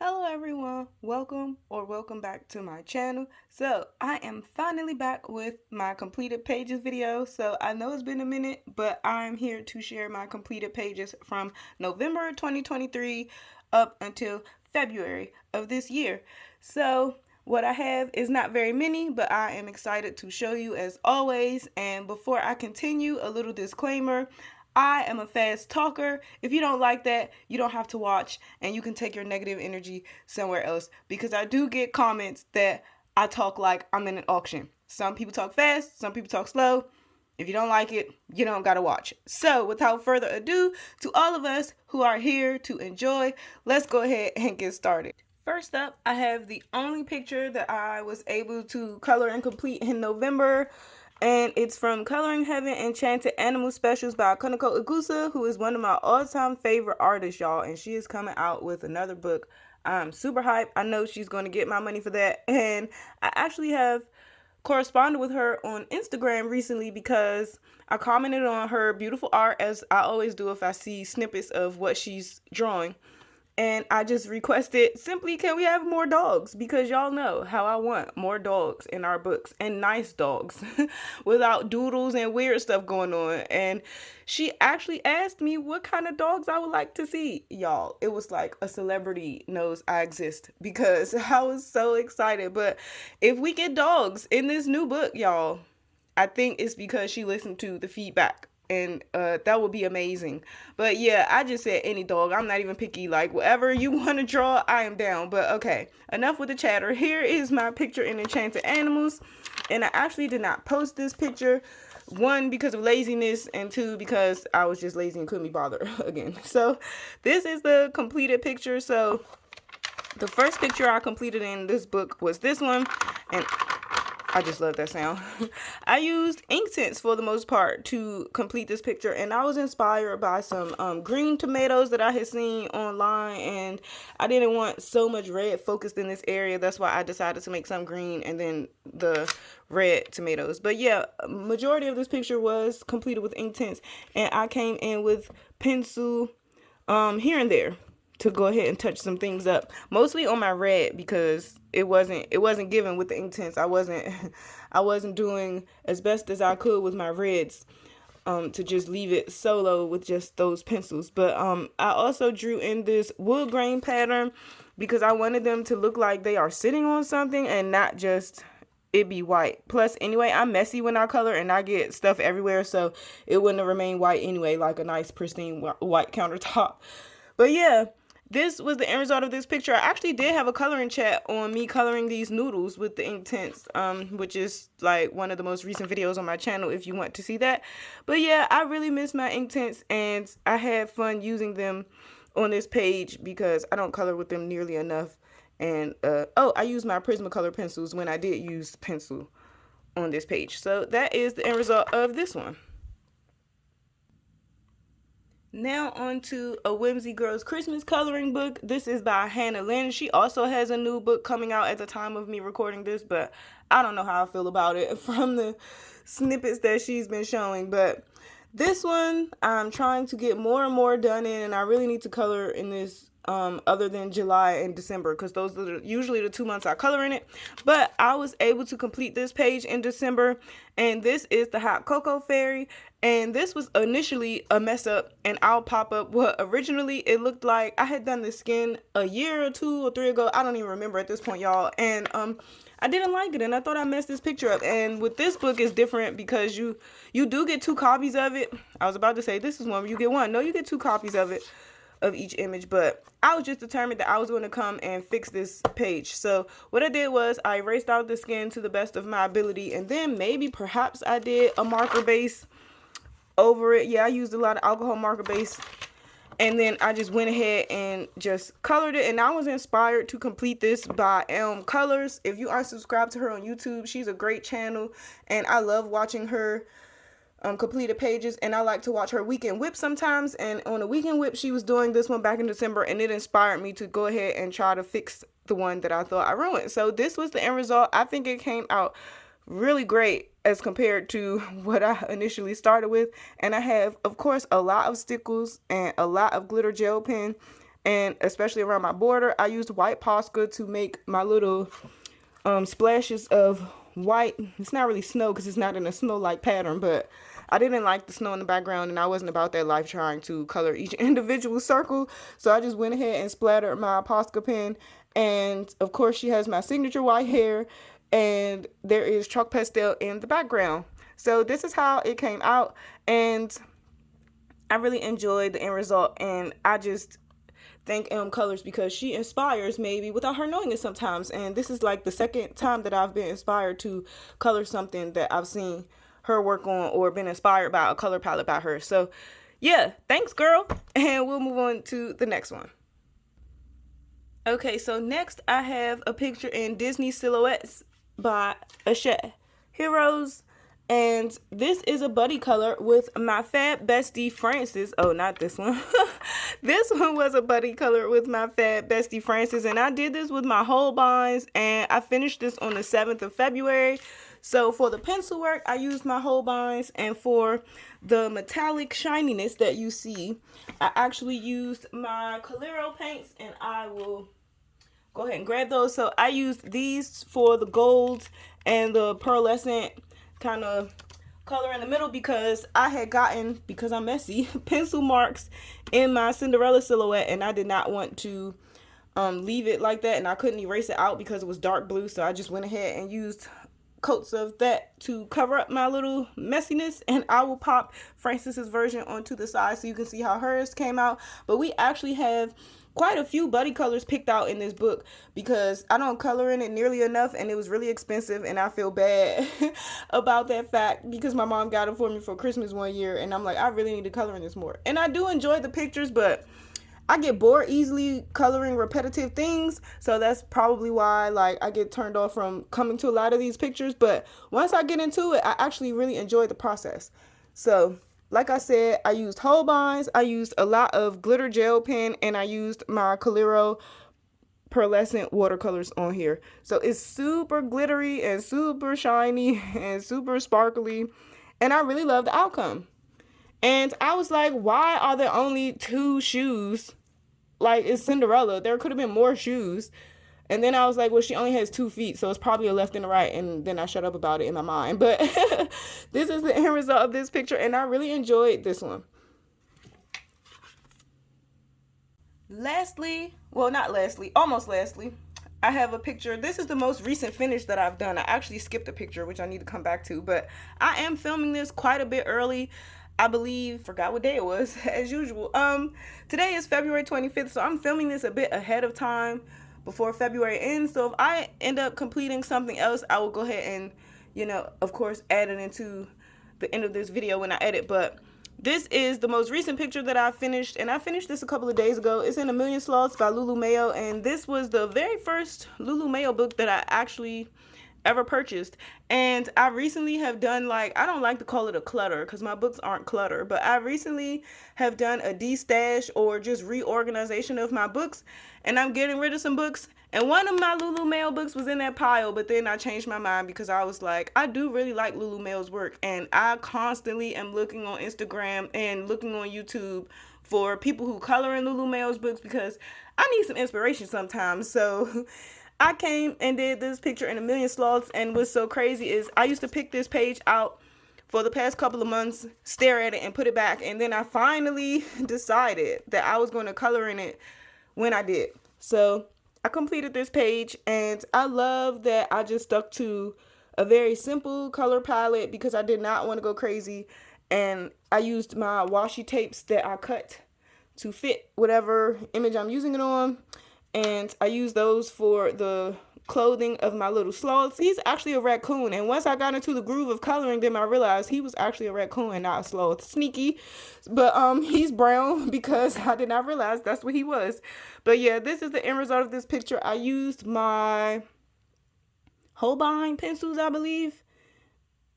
Hello everyone, welcome back to my channel. So I am finally back with my completed pages video. So I know it's been a minute, but I'm here to share my completed pages from November 2023 up until February of this year. So what I have is not very many, but I am excited to show you as always. And before I continue, a little disclaimer. I am a fast talker. If you don't like that, you don't have to watch and you can take your negative energy somewhere else because I do get comments that I talk like I'm in an auction. Some people talk fast, some people talk slow. If you don't like it, you don't gotta watch. So, without further ado, to all of us who are here to enjoy, let's go ahead and get started. First up, I have the only picture that I was able to color and complete in November, and it's from Coloring Heaven Enchanted Animals Specials by Konako Igusa, who is one of my all-time favorite artists, y'all, and she is coming out with another book. I'm super hyped. I know she's going to get my money for that, and I actually have corresponded with her on Instagram recently because I commented on her beautiful art, as I always do if I see snippets of what she's drawing. And I just requested simply, can we have more dogs? Because y'all know how I want more dogs in our books, and nice dogs without doodles and weird stuff going on. And she actually asked me what kind of dogs I would like to see. Y'all, it was like a celebrity knows I exist because I was so excited. But if we get dogs in this new book, y'all, I think it's because she listened to the feedback, and that would be amazing. But yeah, I just said any dog. I'm not even picky. Like, whatever you want to draw, I am down. But okay, enough with the chatter. Here is my picture in Enchanted Animals, and I actually did not post this picture. One, because of laziness, and two, because I was just lazy and couldn't be bothered again. So this is the completed picture. So the first picture I completed in this book was this one, and I just love that sound. I used ink tints for the most part to complete this picture, and I was inspired by some green tomatoes that I had seen online, and I didn't want so much red focused in this area. That's why I decided to make some green and then the red tomatoes. But yeah, majority of this picture was completed with ink tints, and I came in with pencil here and there to go ahead and touch some things up, mostly on my red because it wasn't given with the ink tints. I wasn't doing as best as I could with my reds, to just leave it solo with just those pencils. But I also drew in this wood grain pattern because I wanted them to look like they are sitting on something and not just it be white. Plus, anyway, I'm messy when I color and I get stuff everywhere, so it wouldn't have remained white anyway, like a nice pristine white countertop. But yeah, this was the end result of this picture. I actually did have a coloring chat on me coloring these noodles with the ink tints, which is like one of the most recent videos on my channel if you want to see that. But yeah, I really miss my ink tints, and I had fun using them on this page because I don't color with them nearly enough. And oh, I used my Prismacolor pencils when I did use pencil on this page. So that is the end result of this one. Now on to A Whimsy Girl's Christmas coloring book. This is by Hannah Lynn. She also has a new book coming out at the time of me recording this, but I don't know how I feel about it from the snippets that she's been showing. But this one, I'm trying to get more and more done in, and I really need to color in this other than July and December, because those are usually the 2 months I color in it. But I was able to complete this page in December, and this is the Hot Cocoa Fairy. And this was initially a mess up, and I'll pop up what originally it looked like. I had done the skin a year or 2 or 3 ago. I don't even remember at this point, y'all. And I didn't like it, and I thought I messed this picture up. And with this book, it's different because you do get 2 copies of it. I was about to say this is one where you get one. No, you get 2 copies of it, of each image. But I was just determined that I was going to come and fix this page. So what I did was I erased out the skin to the best of my ability, and then maybe perhaps I did a marker base over it. Yeah, I used a lot of alcohol marker base, and then I just went ahead and just colored it. And I was inspired to complete this by Elm Colors. If you aren't subscribed to her on YouTube, she's a great channel, and I love watching her completed pages. And I like to watch her weekend whip sometimes, and on a weekend whip she was doing this one back in December, and it inspired me to go ahead and try to fix the one that I thought I ruined. So this was the end result. I think it came out really great as compared to what I initially started with. And I have, of course, a lot of Stickles and a lot of glitter gel pen. and especially around my border. I used white Posca to make my little splashes of white. It's not really snow because it's not in a snow-like pattern, but I didn't like the snow in the background, and I wasn't about that life trying to color each individual circle. So I just went ahead and splattered my Posca pen. And of course, she has my signature white hair, and there is chalk pastel in the background. So this is how it came out, and I really enjoyed the end result. And I just thank Colors because she inspires maybe without her knowing it sometimes. And this is like the second time that I've been inspired to color something that I've seen her work on or been inspired by a color palette by her. So yeah, thanks girl. And we'll move on to the next one. Okay, so next I have a picture in Disney Silhouettes by Ashe Heroes. And this is a buddy color with my fab bestie Francis. Oh, not this one. This one was a buddy color with my fab bestie Francis. And I did this with my Holbeins. And I finished this on the 7th of February. So for the pencil work, I used my Holbeins. And for the metallic shininess that you see, I actually used my Coloring paints. And I will go ahead and grab those. So I used these for the gold and the pearlescent kind of color in the middle because I had gotten, because I'm messy, pencil marks in my Cinderella silhouette, and I did not want to leave it like that, and I couldn't erase it out because it was dark blue. So I just went ahead and used coats of that to cover up my little messiness, and I will pop Francis's version onto the side so you can see how hers came out. But we actually have quite a few buddy colors picked out in this book because I don't color in it nearly enough, and it was really expensive, and I feel bad about that fact because my mom got it for me for Christmas one year, and I'm like, I really need to color in this more. And I do enjoy the pictures, but I get bored easily coloring repetitive things, so that's probably why like I get turned off from coming to a lot of these pictures. But once I get into it, I actually really enjoy the process. So like I said, I used Holbeins, I used a lot of glitter gel pen, and I used my Coloring pearlescent watercolors on here. So it's super glittery and super shiny and super sparkly, and I really love the outcome. And I was like, why are there only 2 shoes? Like, it's Cinderella. There could have been more shoes. And then I was like, well, she only has 2 feet, so it's probably a left and a right. And then I shut up about it in my mind. But this is the end result of this picture, and I really enjoyed this one. Lastly, well, not lastly, almost lastly, I have a picture. This is the most recent finish that I've done. I actually skipped a picture, which I need to come back to. But I am filming this quite a bit early. I believe, forgot what day it was, as usual. Today is February 25th, so I'm filming this a bit ahead of time before February ends. So if I end up completing something else, I will go ahead and, you know, of course, add it into the end of this video when I edit. But this is the most recent picture that I finished, and I finished this a couple of days ago. It's in A Million Sloths by Lulu Mayo, and this was the very first Lulu Mayo book that I actually ever purchased. And I recently have done, like, I don't like to call it a clutter because my books aren't clutter, but I recently have done a de-stash or just reorganization of my books, and I'm getting rid of some books. And one of my Lulu Mayo books was in that pile, but then I changed my mind because I was like, I do really like Lulu Mayo's work, and I constantly am looking on Instagram and looking on YouTube for people who color in Lulu Mayo's books because I need some inspiration sometimes. So I came and did this picture in A Million Sloths, and what's so crazy is I used to pick this page out for the past couple of months, stare at it, and put it back, and then I finally decided that I was going to color in it when I did. So I completed this page, and I love that I just stuck to a very simple color palette because I did not want to go crazy, and I used my washi tapes that I cut to fit whatever image I'm using it on. And I use those for the clothing of my little sloths. He's actually a raccoon. And once I got into the groove of coloring them, I realized he was actually a raccoon and not a sloth. Sneaky. But he's brown because I did not realize that's what he was. But yeah, this is the end result of this picture. I used my Holbein pencils, I believe.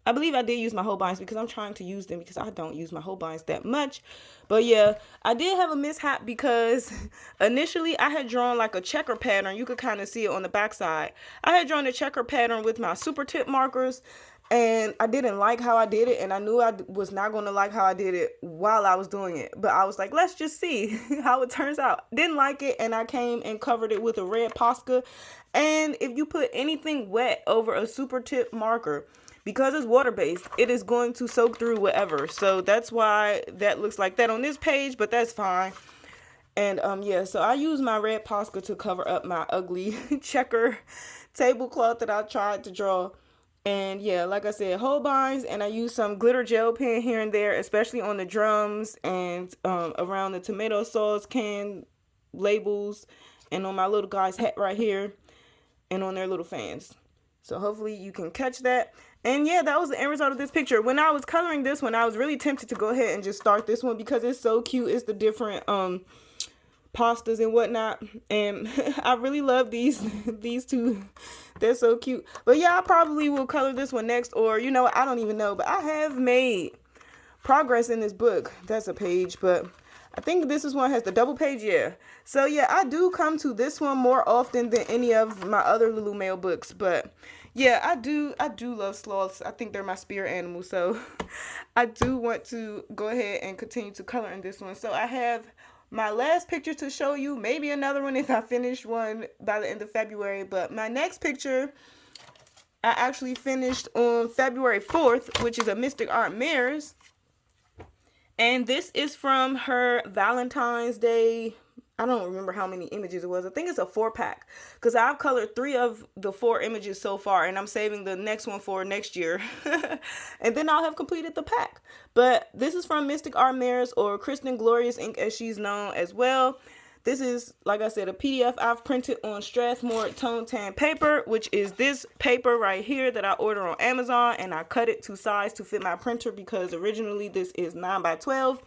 I believe I did use my Holbeins because I'm trying to use them because I don't use my Holbeins that much. But yeah, I did have a mishap because initially I had drawn like a checker pattern. You could kind of see it on the back side. I had drawn a checker pattern with my super tip markers, and I didn't like how I did it, and I knew I was not going to like how I did it while I was doing it, but I was like, let's just see how it turns out. Didn't like it, and I came and covered it with a red Posca. And if you put anything wet over a super tip marker, because it's water-based, it is going to soak through whatever. So that's why that looks like that on this page, but that's fine. And yeah, so I use my red Posca to cover up my ugly checker tablecloth that I tried to draw. And yeah, like I said, Holbein's, and I use some glitter gel pen here and there, especially on the drums and around the tomato sauce can labels, and on my little guy's hat right here, and on their little fans. So hopefully you can catch that. And yeah, that was the end result of this picture. When I was coloring this one, I was really tempted to go ahead and just start this one because it's so cute. It's the different pastas and whatnot, and I really love these two. They're so cute. But yeah, I probably will color this one next, or you know, I don't even know, but I have made progress in this book. That's a page, but I think this is one has the double page. Yeah, so yeah, I do come to this one more often than any of my other Lulu Mail books. But yeah, I do love sloths. I think they're my spirit animal, so I do want to go ahead and continue to color in this one. So I have my last picture to show you, maybe another one if I finish one by the end of February. But my next picture I actually finished on February 4th, which is a Mystic Art Mirrors. And this is from her Valentine's Day. I don't remember how many images it was. I think it's a 4-pack, because I've colored 3 of the 4 images so far, and I'm saving the next one for next year. And then I'll have completed the pack. But this is from Mystic Art Mirrors, or Kristen Glorious Ink as she's known as well. This is, like I said, a PDF I've printed on Strathmore Tone Tan paper, which is this paper right here that I ordered on Amazon, and I cut it to size to fit my printer because originally this is 9x12,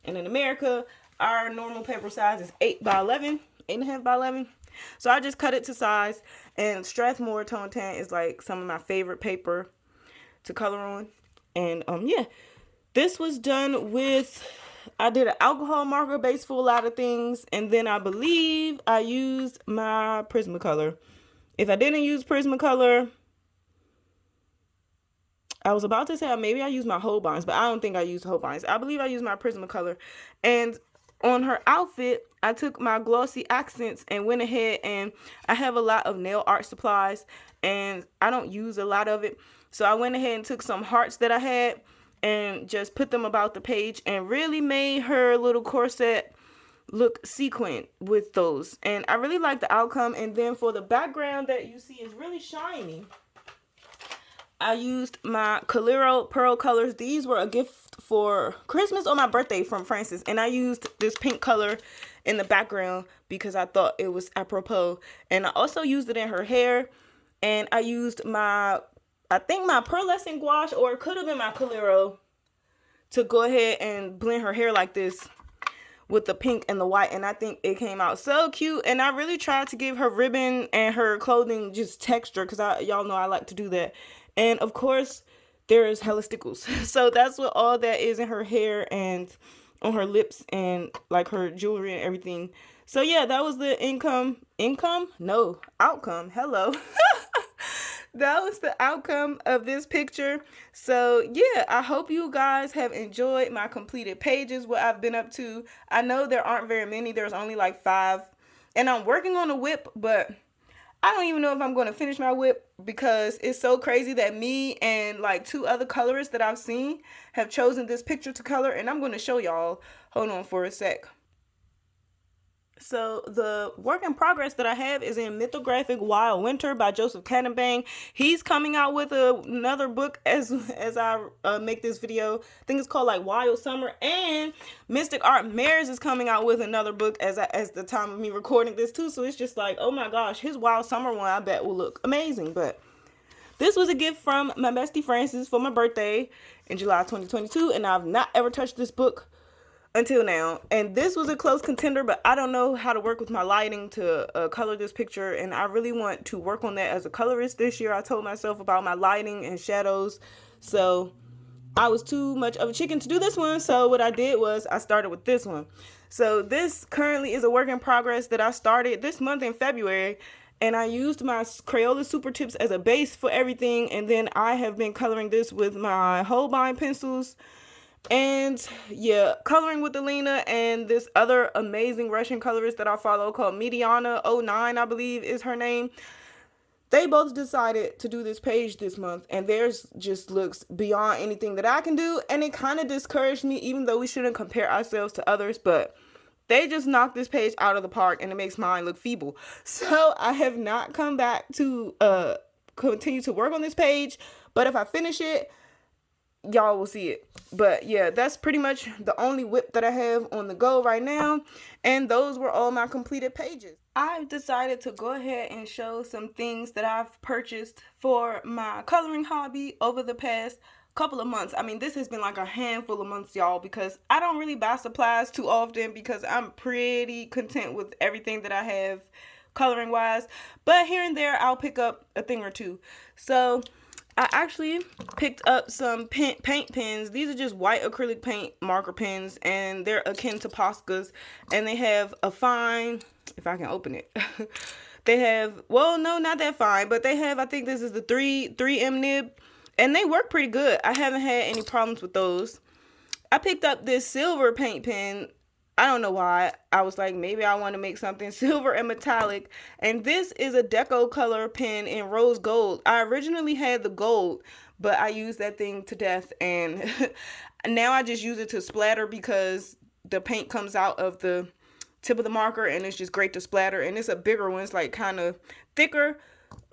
and in America our normal paper size is 8x11, 8.5x11. So I just cut it to size, and Strathmore Tone Tan is like some of my favorite paper to color on. And yeah, this was done with, I did an alcohol marker base for a lot of things, and then I believe I used my Prismacolor. If I didn't use Prismacolor, I was about to say maybe I used my Holbein's, but I don't think I used Holbein's. I believe I used my Prismacolor. And on her outfit, I took my glossy accents and went ahead, and I have a lot of nail art supplies, and I don't use a lot of it. So I went ahead and took some hearts that I had and just put them about the page and really made her little corset look sequined with those. And I really like the outcome. And then for the background that you see is really shiny, I used my Coliro Pearl colors. These were a gift for Christmas or my birthday from Francis. And I used this pink color in the background because I thought it was apropos. And I also used it in her hair. And I used my, I think my pearlescent gouache, or it could have been my Coliro, to go ahead and blend her hair like this with the pink and the white. And I think it came out so cute. And I really tried to give her ribbon and her clothing just texture, because y'all know I like to do that. And of course, there is hella stickles. So that's what all that is in her hair and on her lips and like her jewelry and everything. So yeah, that was the outcome. Hello. That was the outcome of this picture. So yeah, I hope you guys have enjoyed my completed pages, what I've been up to. I know there aren't very many. There's only like 5. And I'm working on a whip, but I don't even know if I'm going to finish my whip, because it's so crazy that me and like 2 other colorists that I've seen have chosen this picture to color, and I'm going to show y'all. Hold on for a sec. So the work in progress that I have is in Mythographic Wild Winter by Joseph Cannonbang. He's coming out with another book as I make this video. I think it's called like Wild Summer. And Mystic Art Mirrors is coming out with another book as the time of me recording this too. So it's just like, oh my gosh, his Wild Summer one I bet will look amazing. But this was a gift from my bestie Francis for my birthday in July 2022, and I've not ever touched this book until now. And this was a close contender, but I don't know how to work with my lighting to color this picture, and I really want to work on that as a colorist this year. I told myself about my lighting and shadows, so I was too much of a chicken to do this one. So what I did was I started with this one. So this currently is a work in progress that I started this month in February, And I used my Crayola Super Tips as a base for everything, and then I have been coloring this with my Holbein pencils, and yeah, coloring with Alina and this other amazing Russian colorist that I follow called Mediana09, I believe is her name. They both decided to do this page this month, and theirs just looks beyond anything that I can do, and it kind of discouraged me, even though we shouldn't compare ourselves to others, but they just knocked this page out of the park, and it makes mine look feeble. So I have not come back to continue to work on this page, but if I finish it, y'all will see it. But yeah, that's pretty much the only whip that I have on the go right now, and those were all my completed pages. I've decided to go ahead and show some things that I've purchased for my coloring hobby over the past couple of months. I mean, this has been like a handful of months, y'all, because I don't really buy supplies too often because I'm pretty content with everything that I have coloring wise, but here and there I'll pick up a thing or two. So I actually picked up some paint pens. These are just white acrylic paint marker pens, and they're akin to Posca's, and they have a fine, if I can open it, they have, well, no, not that fine, but they have, I think this is the 3M nib, and they work pretty good. I haven't had any problems with those. I picked up this silver paint pen. I don't know why. I was like, maybe I want to make something silver and metallic. And this is a deco color pen in rose gold. I originally had the gold, but I used that thing to death. And now I just use it to splatter because the paint comes out of the tip of the marker and it's just great to splatter. And it's a bigger one. It's like kind of thicker,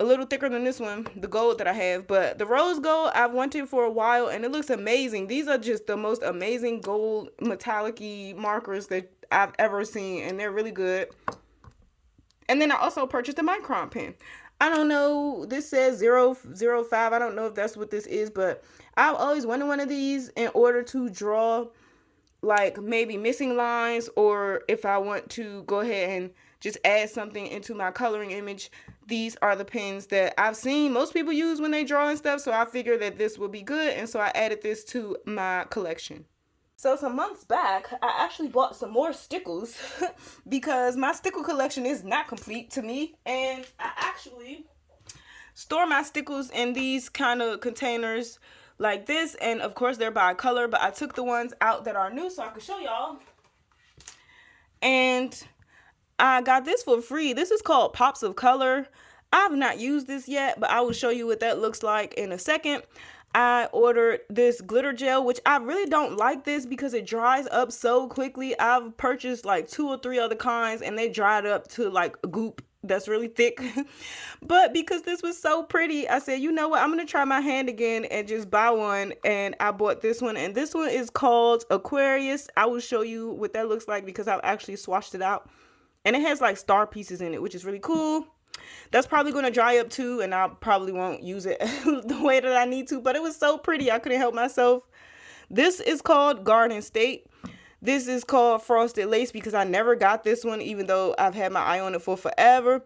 a little thicker than this one, the gold that I have. But the rose gold I've wanted for a while, and it looks amazing. These are just the most amazing gold metallic-y markers that I've ever seen, and they're really good. And then I also purchased a micron pen. I don't know, this says 005. I don't know if that's what this is, but I've always wanted one of these in order to draw like maybe missing lines, or if I want to go ahead and just add something into my coloring image. These are the pens that I've seen most people use when they draw and stuff, so I figured that this would be good, and so I added this to my collection. So some months back, I actually bought some more Stickles because my stickle collection is not complete to me, and I actually store my Stickles in these kind of containers like this, and of course they're by color, but I took the ones out that are new so I could show y'all. And I got this for free. This is called Pops of Color. I've not used this yet, but I will show you what that looks like in a second. I ordered this glitter gel, which I really don't like this because it dries up so quickly. I've purchased like 2 or 3 other kinds and they dried up to like a goop that's really thick. But because this was so pretty, I said, you know what, I'm gonna try my hand again and just buy one, and I bought this one, and this one is called Aquarius. I will show you what that looks like because I've actually swatched it out, and it has like star pieces in it, which is really cool. That's probably going to dry up too, and I probably won't use it the way that I need to, but it was so pretty I couldn't help myself. This is called Garden State. This is called Frosted Lace because I never got this one, even though I've had my eye on it for forever.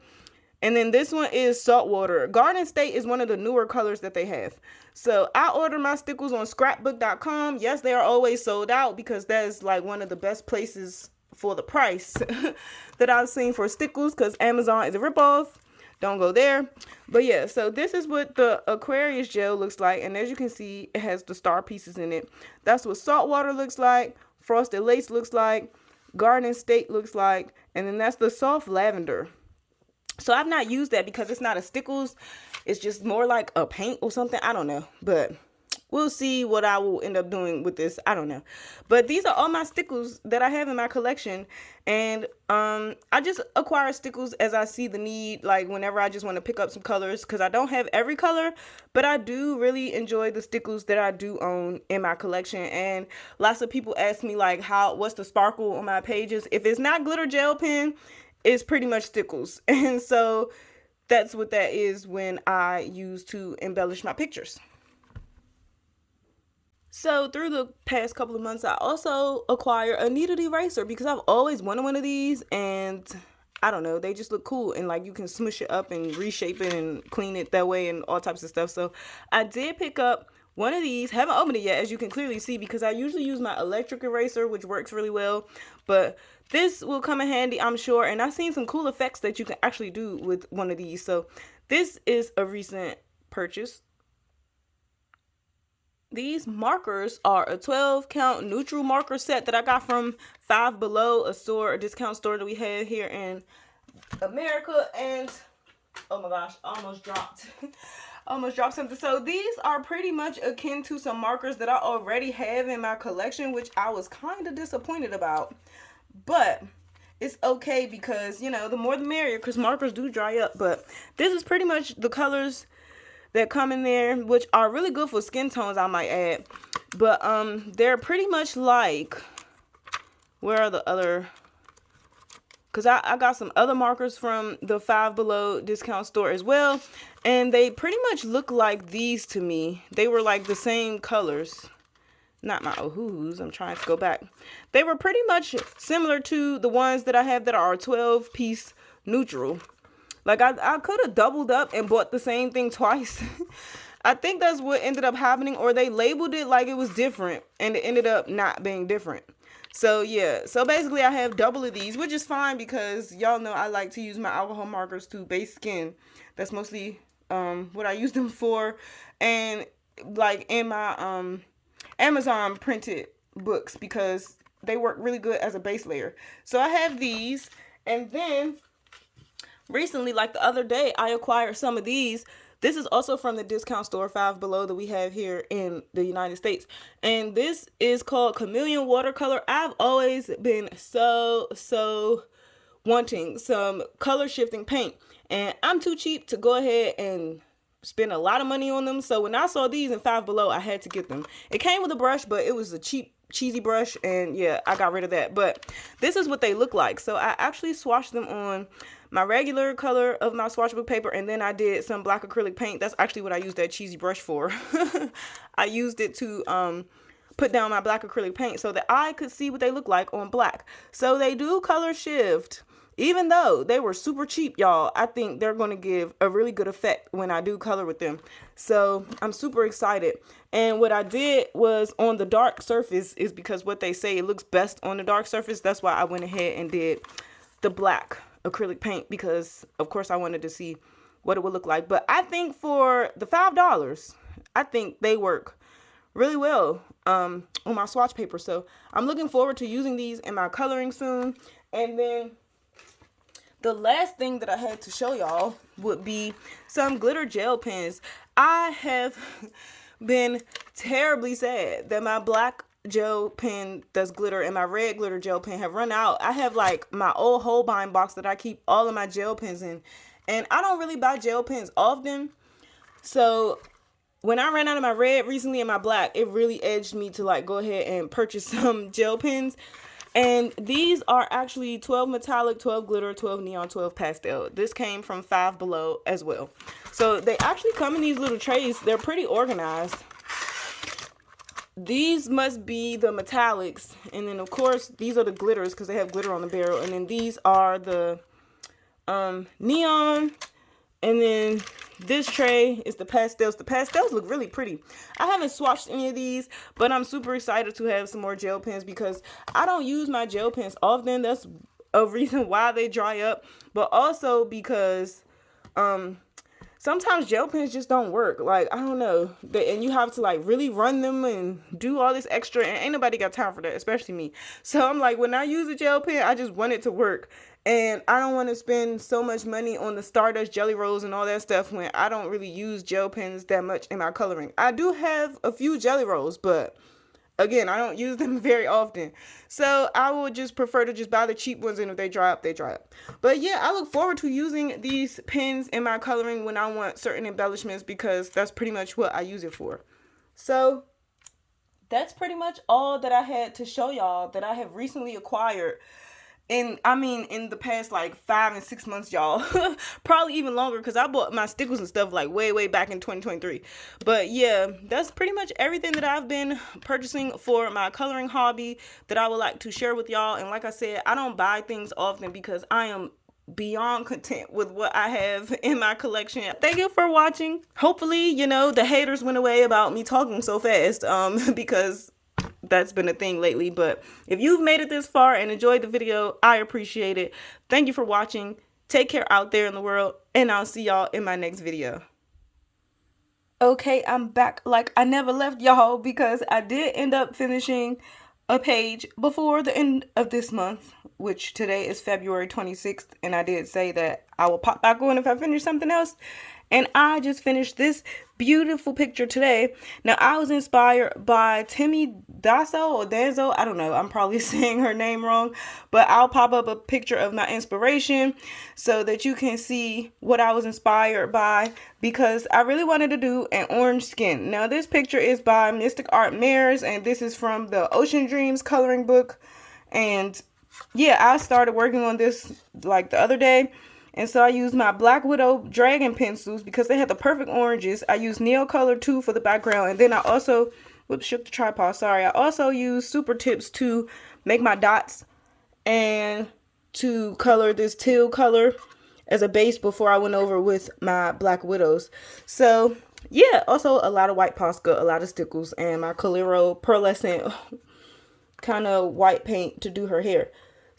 And then this one is Saltwater. Garden State is one of the newer colors that they have. So I ordered my Stickles on scrapbook.com. Yes, they are always sold out because that is like one of the best places for the price that I've seen for Stickles, because Amazon is a ripoff. Don't go there. But yeah, so this is what the Aquarius gel looks like, and as you can see, it has the star pieces in it. That's what Saltwater looks like, Frosted Lace looks like, Garden State looks like, and then that's the Soft Lavender. So I've not used that because it's not a Stickles, it's just more like a paint or something. I don't know, but we'll see what I will end up doing with this. I don't know. But these are all my Stickles that I have in my collection. And I just acquire Stickles as I see the need, like whenever I just want to pick up some colors, because I don't have every color, but I do really enjoy the Stickles that I do own in my collection. And lots of people ask me like, what's the sparkle on my pages? If it's not glitter gel pen, it's pretty much Stickles. And so that's what that is when I use to embellish my pictures. So through the past couple of months, I also acquired a kneaded eraser because I've always wanted one of these, and I don't know, they just look cool, and like you can smush it up and reshape it and clean it that way and all types of stuff. So I did pick up one of these. Haven't opened it yet, as you can clearly see, because I usually use my electric eraser, which works really well. But this will come in handy, I'm sure. And I've seen some cool effects that you can actually do with one of these. So this is a recent purchase. These markers are a 12 count neutral marker set that I got from Five Below, a discount store that we have here in America. And oh my gosh, almost dropped something. So these are pretty much akin to some markers that I already have in my collection, which I was kind of disappointed about, but it's okay because, you know, the more the merrier, because markers do dry up. But this is pretty much the colors that come in there, which are really good for skin tones, I might add. But they're pretty much like, where are the other, because I got some other markers from the Five Below discount store as well, and they pretty much look like these to me. They were like the same colors. Not my Ohuhus, I'm trying to go back. They were pretty much similar to the ones that I have that are 12-piece neutral. Like, I could have doubled up and bought the same thing twice. I think that's what ended up happening, or they labeled it like it was different, and it ended up not being different. So, yeah. So, basically, I have double of these, which is fine because y'all know I like to use my alcohol markers to base skin. That's mostly what I use them for. And, like, in my Amazon printed books, because they work really good as a base layer. So, I have these, and then recently, like the other day, I acquired some of these. This is also from the discount store Five Below that we have here in the United States. And this is called Chameleon Watercolor. I've always been so wanting some color shifting paint. And I'm too cheap to go ahead and spend a lot of money on them. So when I saw these in Five Below, I had to get them. It came with a brush, but it was a cheap, cheesy brush. And yeah, I got rid of that. But this is what they look like. So I actually swatched them on my regular color of my swatchable paper, and then I did some black acrylic paint. That's actually what I used that cheesy brush for. I used it to put down my black acrylic paint so that I could see what they look like on black. So they do color shift. Even though they were super cheap, y'all, I think they're going to give a really good effect when I do color with them. So I'm super excited. And what I did was on the dark surface, is because what they say it looks best on the dark surface. That's why I went ahead and did the black acrylic paint, because of course I wanted to see what it would look like. But I think for the $5, I think they work really well on my swatch paper. So I'm looking forward to using these in my coloring soon. And then the last thing that I had to show y'all would be some glitter gel pens. I have been terribly sad that my black gel pen does glitter and my red glitter gel pen have run out. I have like my old Holbein box that I keep all of my gel pens in, and I don't really buy gel pens often. So when I ran out of my red recently and my black, it really edged me to like go ahead and purchase some gel pens. And these are actually 12 metallic, 12 glitter, 12 neon, 12 pastel. This came from Five Below as well. So they actually come in these little trays. They're pretty organized. These must be the metallics. And then, of course, these are the glitters because they have glitter on the barrel. And then these are the neon. And then this tray is the pastels. The pastels look really pretty. I haven't swatched any of these, but I'm super excited to have some more gel pens because I don't use my gel pens often. That's a reason why they dry up. But also because sometimes gel pens just don't work. Like, I don't know. And you have to like really run them and do all this extra. And ain't nobody got time for that, especially me. So I'm like, when I use a gel pen, I just want it to work. And I don't want to spend so much money on the Stardust Jelly Rolls and all that stuff when I don't really use gel pens that much in my coloring. I do have a few Jelly Rolls, but again, I don't use them very often. So I would just prefer to just buy the cheap ones, and if they dry up, they dry up. But yeah, I look forward to using these pens in my coloring when I want certain embellishments because that's pretty much what I use it for. So that's pretty much all that I had to show y'all that I have recently acquired. And I mean, in the past like 5 and 6 months, y'all, probably even longer, because I bought my Stickles and stuff like way back in 2023. But yeah, that's pretty much everything that I've been purchasing for my coloring hobby that I would like to share with y'all. And like I said, I don't buy things often because I am beyond content with what I have in my collection. Thank you for watching. Hopefully, you know, the haters went away about me talking so fast, because that's been a thing lately. But if you've made it this far and enjoyed the video, I appreciate it. Thank you for watching. Take care out there in the world, and I'll see y'all in my next video. Okay, I'm back like I never left y'all, because I did end up finishing a page before the end of this month, which today is February 26th, and I did say that I will pop back on if I finish something else. And I just finished this beautiful picture today. Now, I was inspired by Timmy Dasso or Danzo. I don't know. I'm probably saying her name wrong. But I'll pop up a picture of my inspiration so that you can see what I was inspired by, because I really wanted to do an orange skin. Now, this picture is by Mystic Art Mares, and this is from the Ocean Dreams coloring book. And yeah, I started working on this like the other day. And so I used my Black Widow Dragon pencils because they had the perfect oranges. I used Neil Color 2 for the background. And then I also, whoops, shook the tripod, sorry. I also used Super Tips to make my dots and to color this teal color as a base before I went over with my Black Widows. So yeah, also a lot of white Posca, a lot of Stickles, and my Colero pearlescent kind of white paint to do her hair.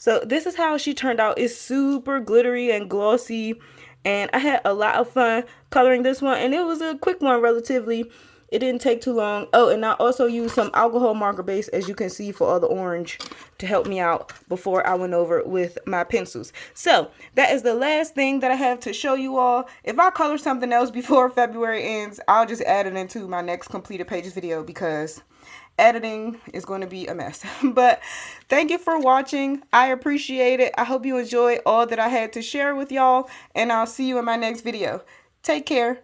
So this is how she turned out. It's super glittery and glossy, and I had a lot of fun coloring this one, and it was a quick one relatively. It didn't take too long. Oh, and I also used some alcohol marker base, as you can see, for all the orange to help me out before I went over with my pencils. So that is the last thing that I have to show you all. If I color something else before February ends, I'll just add it into my next completed pages video, because editing is going to be a mess. But thank you for watching. I appreciate it. I hope you enjoyed all that I had to share with y'all, and I'll see you in my next video. Take care.